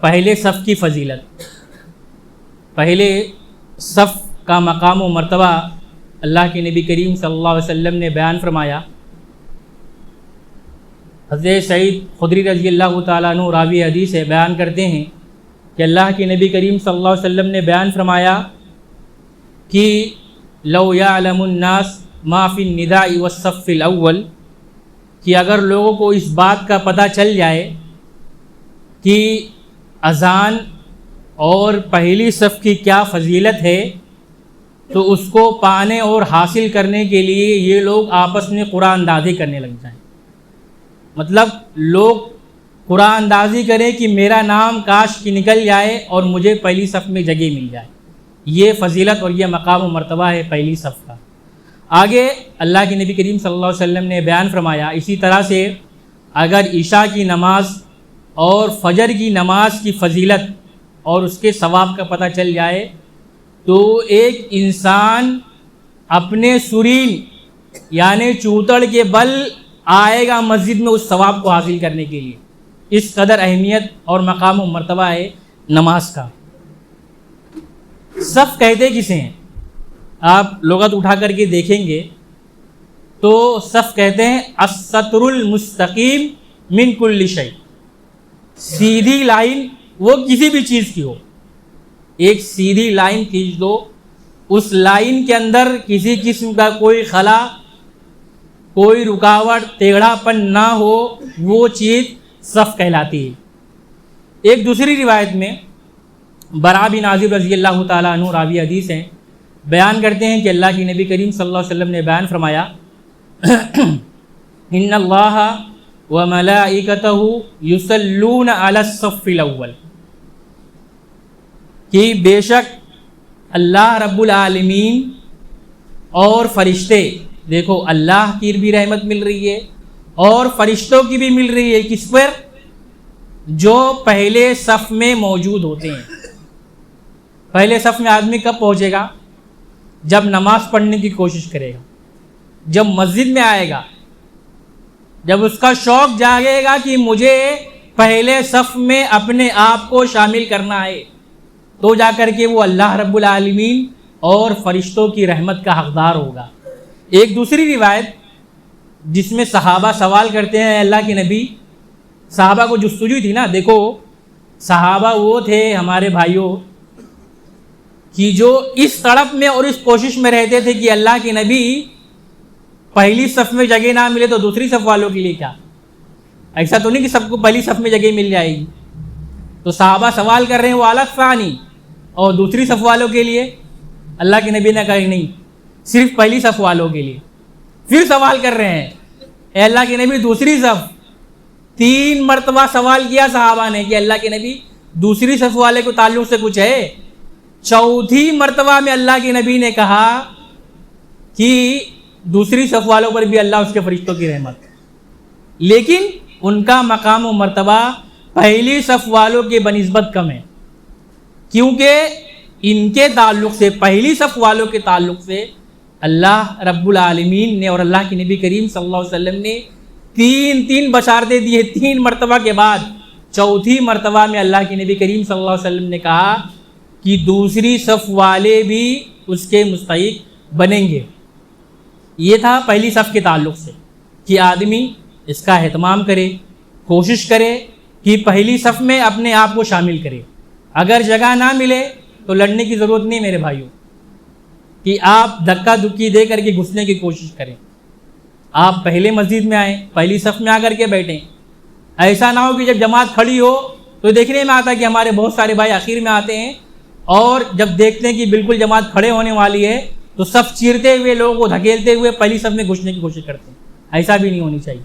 پہلے صف کی فضیلت، پہلے صف کا مقام و مرتبہ اللہ کے نبی کریم صلی اللہ علیہ وسلم نے بیان فرمایا۔ حضرت سعید خدری رضی اللہ تعالیٰ عنہ راوی حدیث ہے، بیان کرتے ہیں کہ اللہ کے نبی کریم صلی اللہ علیہ وسلم نے بیان فرمایا کہ لو یعلم الناس ما فی النداء والصف الاول، کہ اگر لوگوں کو اس بات کا پتہ چل جائے کہ اذان اور پہلی صف کی کیا فضیلت ہے، تو اس کو پانے اور حاصل کرنے کے لیے یہ لوگ آپس میں قرآن اندازی کرنے لگ جائیں۔ مطلب لوگ قرآن اندازی کریں کہ میرا نام کاش کی نکل جائے اور مجھے پہلی صف میں جگہ مل جائے۔ یہ فضیلت اور یہ مقام و مرتبہ ہے پہلی صف کا۔ آگے اللہ کے نبی کریم صلی اللہ علیہ وسلم نے بیان فرمایا، اسی طرح سے اگر عشاء کی نماز اور فجر کی نماز کی فضیلت اور اس کے ثواب کا پتہ چل جائے تو ایک انسان اپنے سرین یعنی چوتڑ کے بل آئے گا مسجد میں اس ثواب کو حاصل کرنے کے لیے۔ اس قدر اہمیت اور مقام و مرتبہ ہے نماز کا۔ صف کہتے کسے ہیں؟ آپ لغت اٹھا کر کے دیکھیں گے تو صف کہتے ہیں السطر المستقیم من کل شیء، سیدھی لائن، وہ کسی بھی چیز کی ہو، ایک سیدھی لائن کھینچ دو، اس لائن کے اندر کسی قسم کا کوئی خلا، کوئی رکاوٹ، ٹیڑھا پن نہ ہو، وہ چیز صف کہلاتی ہے۔ ایک دوسری روایت میں برا بن عازب رضی اللہ تعالیٰ عنہ راوی حدیث ہیں، بیان کرتے ہیں کہ اللہ کی نبی کریم صلی اللہ علیہ وسلم نے بیان فرمایا ان اللہ وملائکتہ یصلون علی الصف الاول، کہ بے شک اللہ رب العالمین اور فرشتے، دیکھو اللہ کی بھی رحمت مل رہی ہے اور فرشتوں کی بھی مل رہی ہے، کس پر؟ جو پہلے صف میں موجود ہوتے ہیں۔ پہلے صف میں آدمی کب پہنچے گا؟ جب نماز پڑھنے کی کوشش کرے گا، جب مسجد میں آئے گا، جب اس کا شوق جاگے گا کہ مجھے پہلے صف میں اپنے آپ کو شامل کرنا ہے، تو جا کر کے وہ اللہ رب العالمین اور فرشتوں کی رحمت کا حقدار ہوگا۔ ایک دوسری روایت جس میں صحابہ سوال کرتے ہیں اللہ کے نبی، صحابہ کو جستجو تھی نا، دیکھو صحابہ وہ تھے ہمارے بھائیوں کہ جو اس تڑپ میں اور اس کوشش میں رہتے تھے کہ اللہ کے نبی پہلی صف میں جگہ نہ ملے تو دوسری صف والوں کے لیے کیا؟ ایسا تو نہیں کہ سب کو پہلی صف میں جگہ مل جائے گی۔ تو صحابہ سوال کر رہے ہیں وہ الگ ثانی، اور دوسری صف والوں کے لیے اللہ کے نبی نے کہا نہیں، صرف پہلی صف والوں کے لیے۔ پھر سوال کر رہے ہیں اے اللہ کے نبی دوسری صف، 3 مرتبہ سوال کیا صحابہ نے کہ اللہ کے نبی دوسری صف والے کو تعلق سے کچھ ہے۔ چوتھی مرتبہ میں اللہ کے نبی نے کہا کہ دوسری صف والوں پر بھی اللہ اس کے فرشتوں کی رحمت، لیکن ان کا مقام و مرتبہ پہلی صف والوں کے بنسبت کم ہے، کیونکہ ان کے تعلق سے، پہلی صف والوں کے تعلق سے اللہ رب العالمین نے اور اللہ کے نبی کریم صلی اللہ علیہ وسلم نے 3 بشارتیں دی ہیں۔ 3 مرتبہ کے بعد چوتھی مرتبہ میں اللہ کے نبی کریم صلی اللہ علیہ وسلم نے کہا کہ دوسری صف والے بھی اس کے مستحق بنیں گے۔ یہ تھا پہلی صف کے تعلق سے کہ آدمی اس کا اہتمام کرے، کوشش کرے کہ پہلی صف میں اپنے آپ کو شامل کرے۔ اگر جگہ نہ ملے تو لڑنے کی ضرورت نہیں میرے بھائیوں، کہ آپ دھکا دھکی دے کر کے گھسنے کی کوشش کریں۔ آپ پہلے مسجد میں آئیں، پہلی صف میں آ کر کے بیٹھیں۔ ایسا نہ ہو کہ جب جماعت کھڑی ہو تو دیکھنے میں آتا ہے کہ ہمارے بہت سارے بھائی آخر میں آتے ہیں، اور جب دیکھتے ہیں کہ بالکل جماعت کھڑے ہونے والی ہے تو صف چیرتے ہوئے لوگوں کو دھکیلتے ہوئے پہلی صف میں گھسنے کی کوشش کرتے ہیں۔ ایسا بھی نہیں ہونی چاہیے۔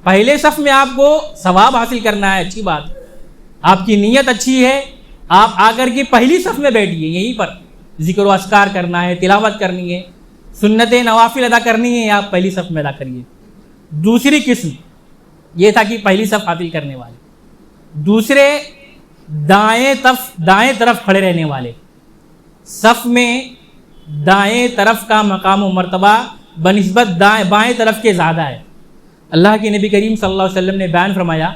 پہلے صف میں آپ کو ثواب حاصل کرنا ہے، اچھی بات، آپ کی نیت اچھی ہے، آپ آ کر کے پہلی صف میں بیٹھیے، یہیں پر ذکر و اذکار کرنا ہے، تلاوت کرنی ہے، سنت نوافل ادا کرنی ہے، آپ پہلی صف میں ادا کریے۔ دوسری قسم یہ تھا کہ پہلی صف حاصل کرنے والے، دوسرے دائیں طرف کھڑے رہنے والے۔ صف میں دائیں طرف کا مقام و مرتبہ بنسبت بائیں طرف کے زیادہ ہے۔ اللہ کے نبی کریم صلی اللہ علیہ وسلم نے بیان فرمایا،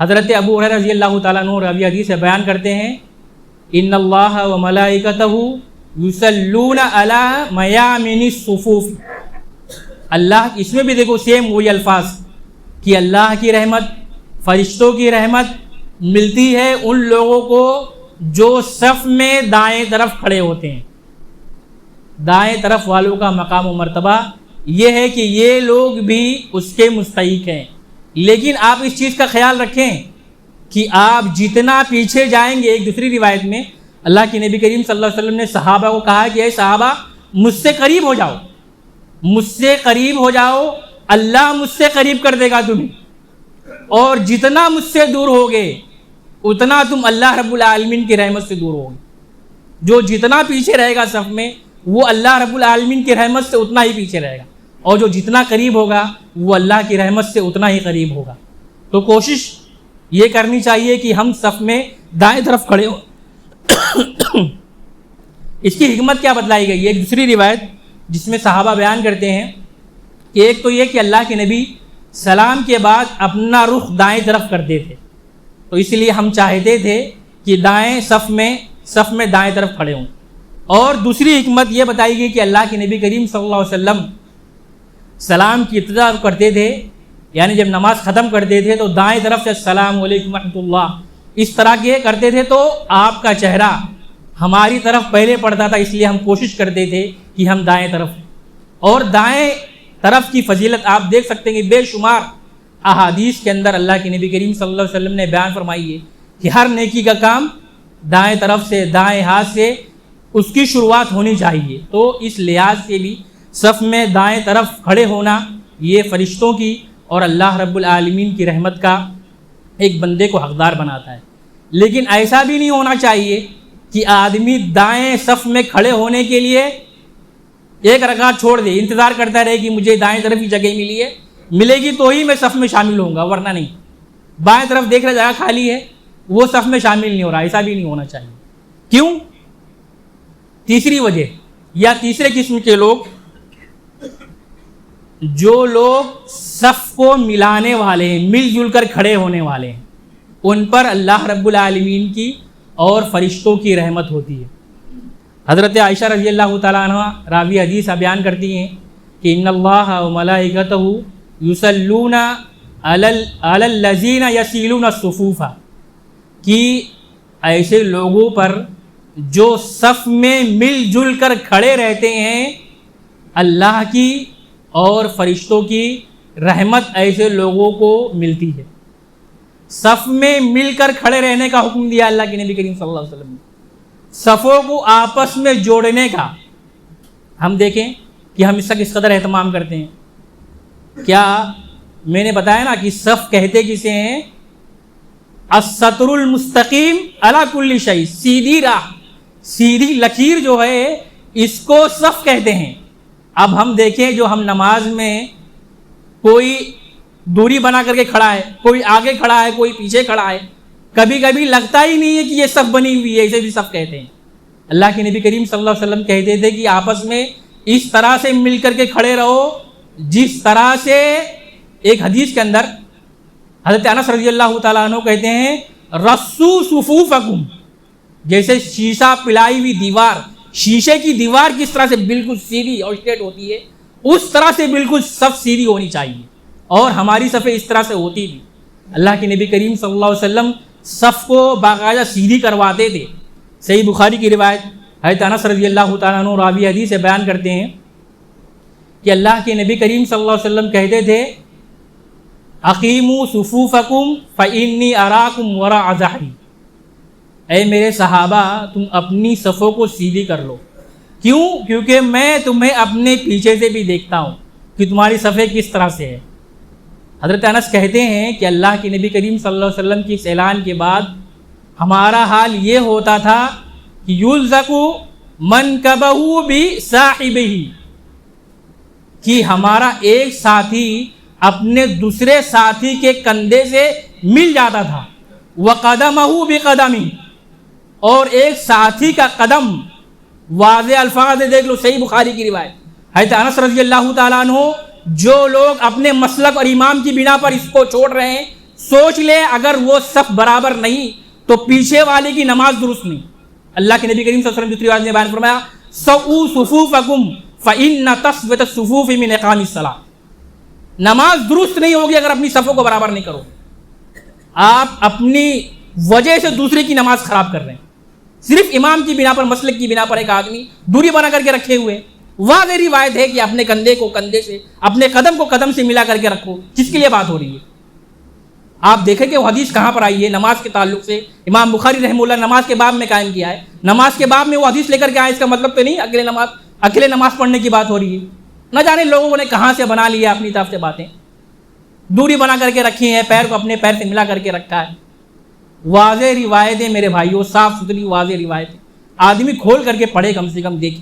حضرت ابو ہریرہ رضی اللہ تعالیٰ عنہ راوی حدیث سے بیان کرتے ہیں ان اللہ و ملائکتہ یصلون علی میامن الصفوف، اللہ اس میں بھی دیکھو سیم وہی الفاظ کہ اللہ کی رحمت، فرشتوں کی رحمت ملتی ہے ان لوگوں کو جو صف میں دائیں طرف کھڑے ہوتے ہیں۔ دائیں طرف والوں کا مقام و مرتبہ یہ ہے کہ یہ لوگ بھی اس کے مستحق ہیں، لیکن آپ اس چیز کا خیال رکھیں کہ آپ جتنا پیچھے جائیں گے، ایک دوسری روایت میں اللہ کے نبی کریم صلی اللہ علیہ وسلم نے صحابہ کو کہا کہ اے صحابہ مجھ سے قریب ہو جاؤ، مجھ سے قریب ہو جاؤ، اللہ مجھ سے قریب کر دے گا تمہیں، اور جتنا مجھ سے دور ہوگے اتنا تم اللہ رب العالمین کی رحمت سے دور ہوگے۔ جو جتنا پیچھے رہے گا صف میں وہ اللہ رب العالمین کی رحمت سے اتنا ہی پیچھے رہے گا، اور جو جتنا قریب ہوگا وہ اللہ کی رحمت سے اتنا ہی قریب ہوگا۔ تو کوشش یہ کرنی چاہیے کہ ہم صف میں دائیں طرف کھڑے ہوں۔ اس کی حکمت کیا بتلائی گئی ہے؟ ایک دوسری روایت جس میں صحابہ بیان کرتے ہیں کہ ایک تو یہ کہ اللہ کے نبی سلام کے بعد اپنا رخ دائیں طرف کرتے تھے، تو اس لیے ہم چاہتے تھے کہ دائیں صف میں دائیں طرف کھڑے ہوں۔ اور دوسری حکمت یہ بتائی گئی کہ اللہ کے نبی کریم صلی اللہ علیہ وسلم سلام کی ابتدا کرتے تھے، یعنی جب نماز ختم کرتے تھے تو دائیں طرف سے السلام علیکم ورحمۃ اللہ اس طرح کے کرتے تھے، تو آپ کا چہرہ ہماری طرف پہلے پڑتا تھا، اس لیے ہم کوشش کرتے تھے کہ ہم دائیں طرف۔ اور دائیں طرف کی فضیلت آپ دیکھ سکتے ہیں کہ بے شمار احادیث کے اندر اللہ کے نبی کریم صلی اللہ علیہ وسلم نے بیان فرمائی ہے کہ ہر نیکی کا کام دائیں طرف سے، دائیں ہاتھ سے اس کی شروعات ہونی چاہیے۔ تو اس لحاظ سے بھی صف میں دائیں طرف کھڑے ہونا یہ فرشتوں کی اور اللہ رب العالمین کی رحمت کا ایک بندے کو حقدار بناتا ہے۔ لیکن ایسا بھی نہیں ہونا چاہیے کہ آدمی دائیں صف میں کھڑے ہونے کے لیے ایک رکعت چھوڑ دے، انتظار کرتا رہے کہ مجھے دائیں طرف ہی جگہ ملے گی تو ہی میں صف میں شامل ہوں گا، ورنہ نہیں۔ بائیں طرف دیکھ رہا جگہ خالی ہے وہ صف میں شامل نہیں ہو رہا، ایسا بھی نہیں ہونا چاہیے۔ کیوں؟ تیسری وجہ یا تیسرے قسم کے لوگ، جو لوگ صف کو ملانے والے ہیں، مل جل کر کھڑے ہونے والے ہیں، ان پر اللہ رب العالمین کی اور فرشتوں کی رحمت ہوتی ہے۔ حضرت عائشہ رضی اللہ تعالیٰ عنہ راوی حدیث بیان کرتی ہیں کہ ان اللہ و ملائکتہ یصلون علی الذین یصلون الصفوف، کہ ایسے لوگوں پر جو صف میں مل جل کر کھڑے رہتے ہیں، اللہ کی اور فرشتوں کی رحمت ایسے لوگوں کو ملتی ہے۔ صف میں مل کر کھڑے رہنے کا حکم دیا اللہ کے نبی کریم صلی اللہ علیہ وسلم نے، صفوں کو آپس میں جوڑنے کا۔ ہم دیکھیں کہ ہم اس کا کس قدر اہتمام کرتے ہیں۔ کیا میں نے بتایا نا کہ صف کہتے کسے ہیں؟ السطر المستقیم علی کل شیء، سیدھی راہ، سیدھی لکیر جو ہے اس کو صف کہتے ہیں۔ اب ہم دیکھیں جو ہم نماز میں کوئی دوری بنا کر کے کھڑا ہے، کوئی آگے کھڑا ہے، کوئی پیچھے کھڑا ہے، کبھی کبھی لگتا ہی نہیں ہے کہ یہ صف بنی ہوئی ہے، اسے بھی صف کہتے ہیں۔ اللہ کے نبی کریم صلی اللہ علیہ وسلم کہتے تھے کہ آپس میں اس طرح سے مل کر کے کھڑے رہو جس طرح سے، ایک حدیث کے اندر حضرت انس رضی اللہ تعالیٰ عنہ کہتے ہیں رسو صفوفکم، جیسے شیشہ پلائی ہوئی دیوار، شیشے کی دیوار کس طرح سے بالکل سیدھی اور اسٹریٹ ہوتی ہے، اس طرح سے بالکل صف سیدھی ہونی چاہیے، اور ہماری صفیں اس طرح سے ہوتی تھی۔ اللہ کے نبی کریم صلی اللہ علیہ وسلم صف کو باقاعدہ سیدھی کرواتے تھے۔ صحیح بخاری کی روایت حضرت انس رضی اللہ تعالیٰ عنہ راوی حدیث سے بیان کرتے ہیں کہ اللہ کے نبی کریم صلی اللہ علیہ وسلم کہتے تھے اقیموا صفوفکم فانی اراکم وراء ظہری، اے میرے صحابہ تم اپنی صفوں کو سیدھی کر لو۔ کیوں؟ کیونکہ میں تمہیں اپنے پیچھے سے بھی دیکھتا ہوں کہ تمہاری صفیں کس طرح سے ہے۔ حضرت انس کہتے ہیں کہ اللہ کے نبی کریم صلی اللہ علیہ وسلم کی اس اعلان کے بعد ہمارا حال یہ ہوتا تھا کہ یلزق منکبہ بصاحبہ، کہ ہمارا ایک ساتھی اپنے دوسرے ساتھی کے کندھے سے مل جاتا تھا، وقدمہ بقدمہ، اور ایک ساتھی کا قدم، واضح الفاظ دیکھ لو، صحیح بخاری کی روایت، حضرت انس رضی اللہ تعالیٰ عنہ جو لوگ اپنے مسلک اور امام کی بنا پر اس کو چھوڑ رہے ہیں، سوچ لے اگر وہ صف برابر نہیں تو پیچھے والے کی نماز درست نہیں. اللہ کے نبی کریم صلی اللہ علیہ وسلم دوسری بات نے بیان فرمایا سووا صفوفکم فإن تسویۃ الصفوف من اقام الصلاۃ. نماز درست نہیں ہوگی اگر اپنی صفوں کو برابر نہیں کرو. آپ اپنی وجہ سے دوسرے کی نماز خراب کر رہے ہیں. صرف امام کی بنا پر، مسلک کی بنا پر ایک آدمی دوری بنا کر کے رکھے ہوئے. واضح روایت ہے کہ اپنے کندھے کو کندھے سے، اپنے قدم کو قدم سے ملا کر کے رکھو. کس کے لیے بات ہو رہی ہے؟ آپ دیکھیں کہ وہ حدیث کہاں پر آئی ہے نماز کے تعلق سے. امام بخاری رحمہ اللہ نماز کے باب میں قائم کیا ہے. نماز کے باب میں وہ حدیث لے کر کے آئے، اس کا مطلب تو نہیں اکیلے نماز پڑھنے کی بات ہو رہی ہے. نہ جانے لوگوں نے کہاں سے بنا لیا اپنی طرف سے باتیں. دوری بنا کر کے رکھی ہیں، پیر کو اپنے پیر سے ملا کر کے رکھا ہے. واضح روایتیں میرے بھائیوں، صاف ستھری واضح روایتیں. آدمی کھول کر کے پڑھے، کم سے کم دیکھے.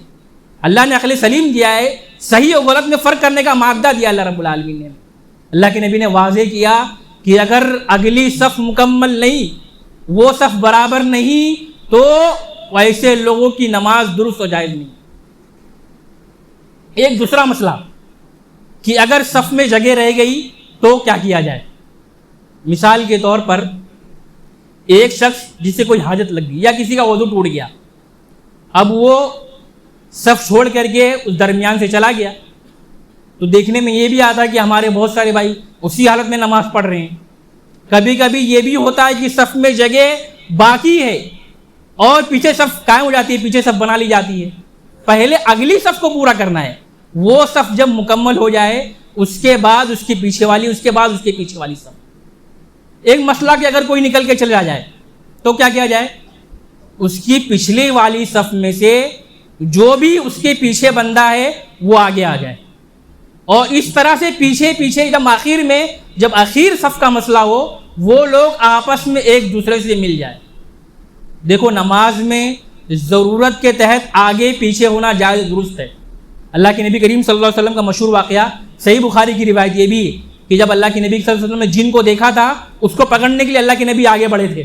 اللہ نے عقل سلیم دیا ہے، صحیح اور غلط میں فرق کرنے کا مادہ دیا اللہ رب العالمین نے. اللہ کے نبی نے واضح کیا کہ اگر اگلی صف مکمل نہیں، وہ صف برابر نہیں، تو ویسے لوگوں کی نماز درست و جائز نہیں. ایک دوسرا مسئلہ کہ اگر صف میں جگہ رہ گئی تو کیا کیا جائے. مثال کے طور پر ایک شخص جس سے کوئی حاجت لگ گئی یا کسی کا وضو ٹوٹ گیا، اب وہ صف چھوڑ کر کے اس درمیان سے چلا گیا، تو دیکھنے میں یہ بھی آتا ہے کہ ہمارے بہت سارے بھائی اسی حالت میں نماز پڑھ رہے ہیں. کبھی کبھی یہ بھی ہوتا ہے کہ صف میں جگہ باقی ہے اور پیچھے صف قائم ہو جاتی ہے، پیچھے صف بنا لی جاتی ہے. پہلے اگلی صف کو پورا کرنا ہے. وہ صف جب مکمل ہو جائے اس کے بعد اس کے پیچھے والی، اس کے بعد اس کے پیچھے والی صف. ایک مسئلہ کہ اگر کوئی نکل کے چلا جائے تو کیا کیا جائے؟ اس کی پچھلی والی صف میں سے جو بھی اس کے پیچھے بندہ ہے وہ آگے آ جائے، اور اس طرح سے پیچھے پیچھے جب آخر صف کا مسئلہ ہو وہ لوگ آپس میں ایک دوسرے سے مل جائے. دیکھو نماز میں ضرورت کے تحت آگے پیچھے ہونا جائز درست ہے. اللہ کے نبی کریم صلی اللہ علیہ وسلم کا مشہور واقعہ، صحیح بخاری کی روایت یہ بھی ہے کہ جب اللہ کے نبی صلی اللہ علیہ وسلم نے جن کو دیکھا تھا اس کو پکڑنے کے لیے اللہ کے نبی آگے بڑھے تھے.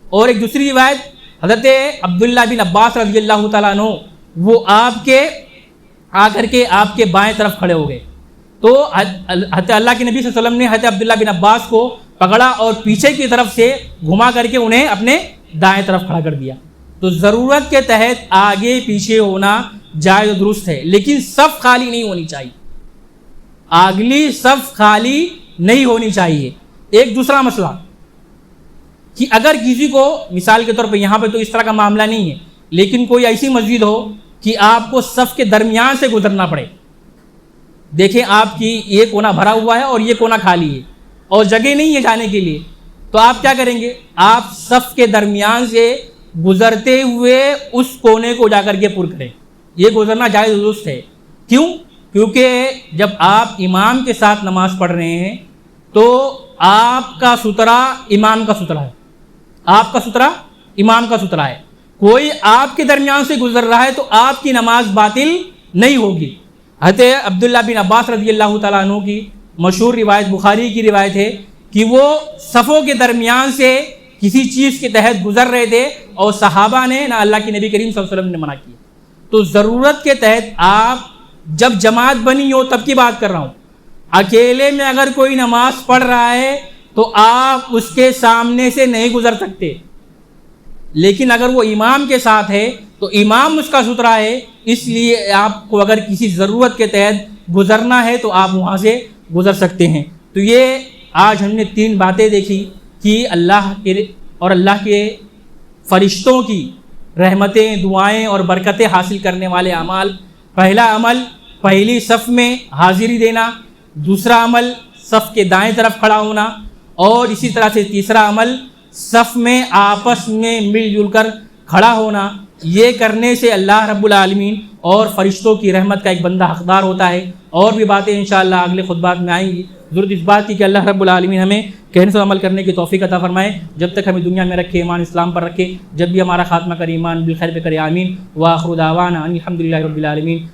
اور ایک دوسری روایت حضرت عبداللہ بن عباس رضی اللہ تعالیٰ عنہ، وہ آ کر کے آپ کے بائیں طرف کھڑے ہو گئے. تو اللہ کے نبی صلی اللہ علیہ وسلم نے حضرت عبداللہ بن عباس کو پکڑا اور پیچھے کی طرف سے گھما کر کے انہیں اپنے دائیں طرف کھڑا کر دیا. تو ضرورت کے تحت آگے پیچھے ہونا جائز و درست ہے، لیکن صف خالی نہیں ہونی چاہیے. اگلی صف خالی نہیں ہونی چاہیے. ایک دوسرا مسئلہ کہ اگر کسی کو، مثال کے طور پہ یہاں پہ تو اس طرح کا معاملہ نہیں ہے، لیکن کوئی ایسی مسجد ہو کہ آپ کو صف کے درمیان سے گزرنا پڑے. دیکھیں آپ کی یہ کونا بھرا ہوا ہے اور یہ کونا خالی ہے اور جگہ نہیں ہے جانے کے لیے، تو آپ کیا کریں گے؟ آپ صف کے درمیان سے گزرتے ہوئے اس کونے کو جا کر کے پر کریں. یہ گزرنا جائز درست ہے. کیوں؟ کیونکہ جب آپ امام کے ساتھ نماز پڑھ رہے ہیں تو آپ کا سترہ امام کا سترہ ہے، آپ کا سترہ امام کا سترہ ہے. کوئی آپ کے درمیان سے گزر رہا ہے تو آپ کی نماز باطل نہیں ہوگی. حضرت عبداللہ بن عباس رضی اللہ تعالیٰ عنہ کی مشہور روایت، بخاری کی روایت ہے کہ وہ صفوں کے درمیان سے کسی چیز کے تحت گزر رہے تھے اور صحابہ نے، نہ اللہ کے نبی کریم صلی اللہ علیہ وسلم نے منع کیا. تو ضرورت کے تحت آپ جب جماعت بنی ہو تب کی بات کر رہا ہوں، اکیلے میں اگر کوئی نماز پڑھ رہا ہے تو آپ اس کے سامنے سے نہیں گزر سکتے. لیکن اگر وہ امام کے ساتھ ہے تو امام اس کا سترہ ہے، اس لیے آپ کو اگر کسی ضرورت کے تحت گزرنا ہے تو آپ وہاں سے گزر سکتے ہیں. تو یہ آج ہم نے 3 باتیں دیکھی کہ اللہ کے فرشتوں کی رحمتیں، دعائیں اور برکتیں حاصل کرنے والے اعمال. پہلا عمل پہلی صف میں حاضری دینا، دوسرا عمل صف کے دائیں طرف کھڑا ہونا، اور اسی طرح سے تیسرا عمل صف میں آپس میں مل جل کر کھڑا ہونا. یہ کرنے سے اللہ رب العالمین اور فرشتوں کی رحمت کا ایک بندہ حقدار ہوتا ہے. اور بھی باتیں انشاءاللہ اگلے خطبات میں آئیں گی. ضرورت اس بات کی کہ اللہ رب العالمین ہمیں کہنے سے عمل کرنے کی توفیق عطا فرمائے. جب تک ہمیں دنیا میں رکھے، ایمان اسلام پر رکھے، جب بھی ہمارا خاتمہ کرے ایمان بالخیر پہ کرے. آمین. وآخر دعوانا ان الحمد للہ رب العالمین.